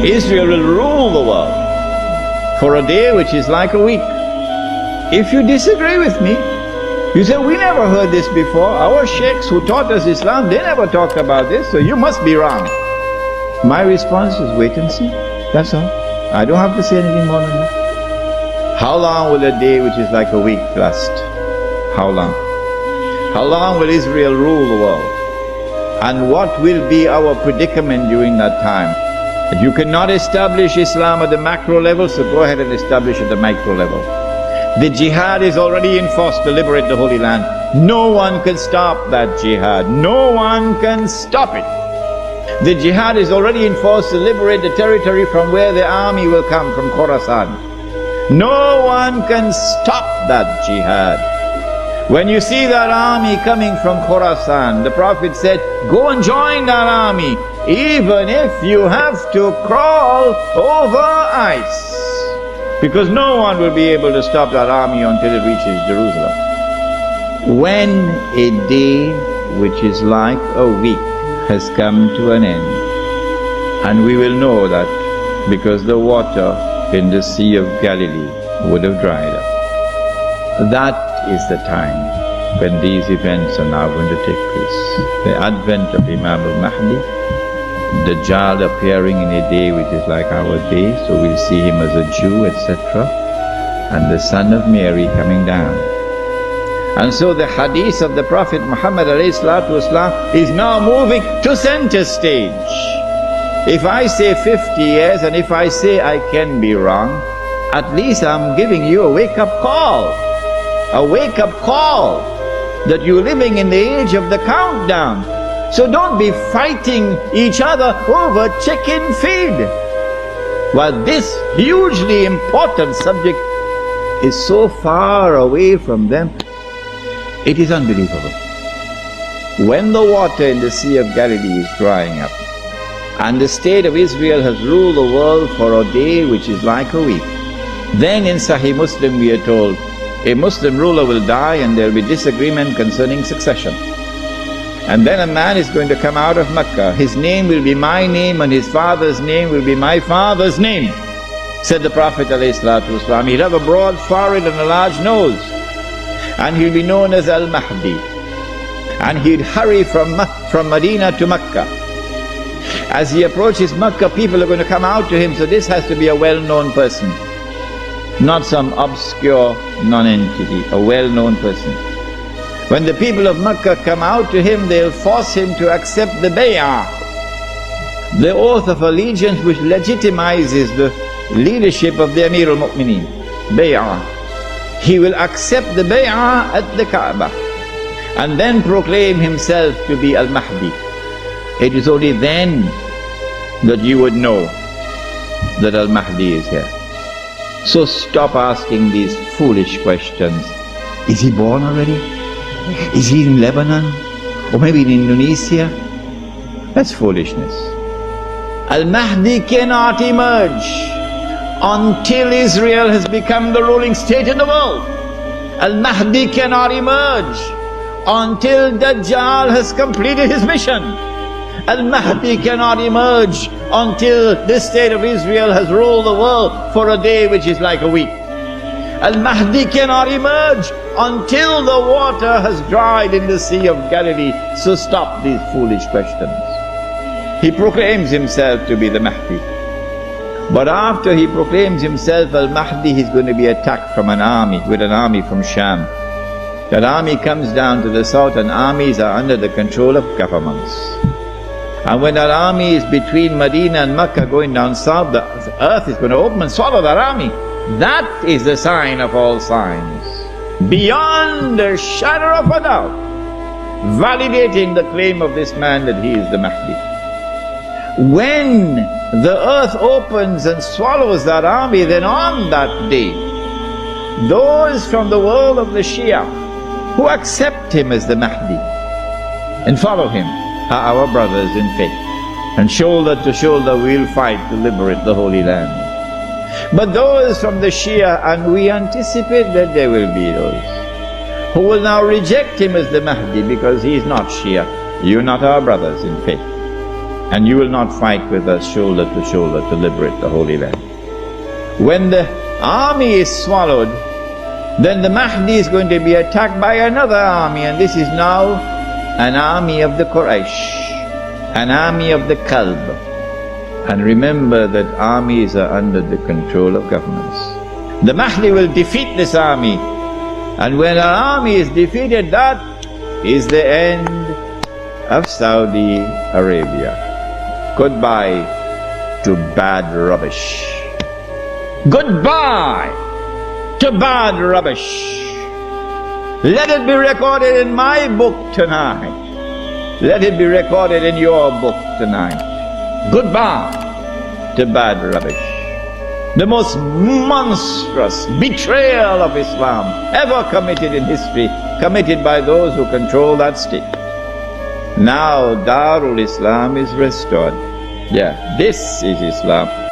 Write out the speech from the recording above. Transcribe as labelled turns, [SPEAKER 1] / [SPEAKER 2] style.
[SPEAKER 1] Israel will rule the world for a day which is like a week. If you disagree with me, you say, we never heard this before. Our sheikhs who taught us Islam, they never talked about this, so you must be wrong. My response is, wait and see. That's all. I don't have to say anything more than that. How long will a day which is like a week last? How long? How long will Israel rule the world? And what will be our predicament during that time? You cannot establish Islam at the macro level, so go ahead and establish at the micro level. The jihad is already in force to liberate the Holy Land. No one can stop that jihad. No one can stop it. The jihad is already in force to liberate the territory from where the army will come, from Khorasan. No one can stop that jihad. When you see that army coming from Khorasan, the Prophet said, go and join that army, even if you have to crawl over ice. Because no one will be able to stop that army until it reaches Jerusalem. When a day which is like a week has come to an end, and we will know that because the water in the Sea of Galilee would have dried up. That is the time when these events are now going to take place. The advent of Imam Mahdi, Dajjal appearing in a day which is like our day, so we'll see him as a Jew, etc. And the Son of Mary coming down. And so the hadith of the Prophet Muhammad ﷺ is now moving to center stage. If I say 50 years and if I say I can be wrong, at least I'm giving you a wake-up call. A wake-up call that you're living in the age of the countdown. So don't be fighting each other over chicken feed. While this hugely important subject is so far away from them, it is unbelievable. When the water in the Sea of Galilee is drying up, and the state of Israel has ruled the world for a day which is like a week, then in Sahih Muslim we are told, a Muslim ruler will die and there will be disagreement concerning succession. And then a man is going to come out of Mecca. His name will be my name and his father's name will be my father's name. Said the Prophet ﷺ, he'll have a broad forehead and a large nose. And he'll be known as Al-Mahdi. And he'd hurry from Medina to Mecca. As he approaches Mecca, people are going to come out to him, so this has to be a well-known person. Not some obscure non-entity, a well-known person. When the people of Mecca come out to him, they'll force him to accept the bay'ah, the oath of allegiance which legitimizes the leadership of the Amir al-Mu'mineen, bay'ah. He will accept the bay'ah at the Kaaba and then proclaim himself to be Al-Mahdi. It is only then that you would know that Al-Mahdi is here. So stop asking these foolish questions. Is he born already? Is he in Lebanon? Or maybe in Indonesia? That's foolishness. Al-Mahdi cannot emerge until Israel has become the ruling state in the world. Al-Mahdi cannot emerge until Dajjal has completed his mission. Al-Mahdi cannot emerge until the state of Israel has ruled the world for a day which is like a week. Al-Mahdi cannot emerge until the water has dried in the Sea of Galilee. So stop these foolish questions. He proclaims himself to be the Mahdi. But after he proclaims himself Al-Mahdi, he's going to be attacked from an army, with an army from Sham. That army comes down to the south, and armies are under the control of governments. And when that army is between Medina and Mecca going down south, the earth is going to open and swallow that army. That is the sign of all signs, beyond a shadow of a doubt, validating the claim of this man that he is the Mahdi. When the earth opens and swallows that army, then on that day, those from the world of the Shia who accept him as the Mahdi and follow him are our brothers in faith. And shoulder to shoulder we'll fight to liberate the Holy Land. But those from the Shia, and we anticipate that there will be those who will now reject him as the Mahdi because he is not Shia. You're not our brothers in faith. And you will not fight with us shoulder to shoulder to liberate the Holy Land. When the army is swallowed, then the Mahdi is going to be attacked by another army, and this is now an army of the Quraysh, an army of the Kalb. And remember that armies are under the control of governments. The Mahdi will defeat this army, and when an army is defeated, that is the end of Saudi Arabia. Goodbye to bad rubbish. Goodbye to bad rubbish. Let it be recorded in my book tonight. Let it be recorded in your book tonight. Goodbye to bad rubbish. The most monstrous betrayal of Islam ever committed in history, committed by those who control that state. Now Darul Islam is restored. Yeah, this is Islam.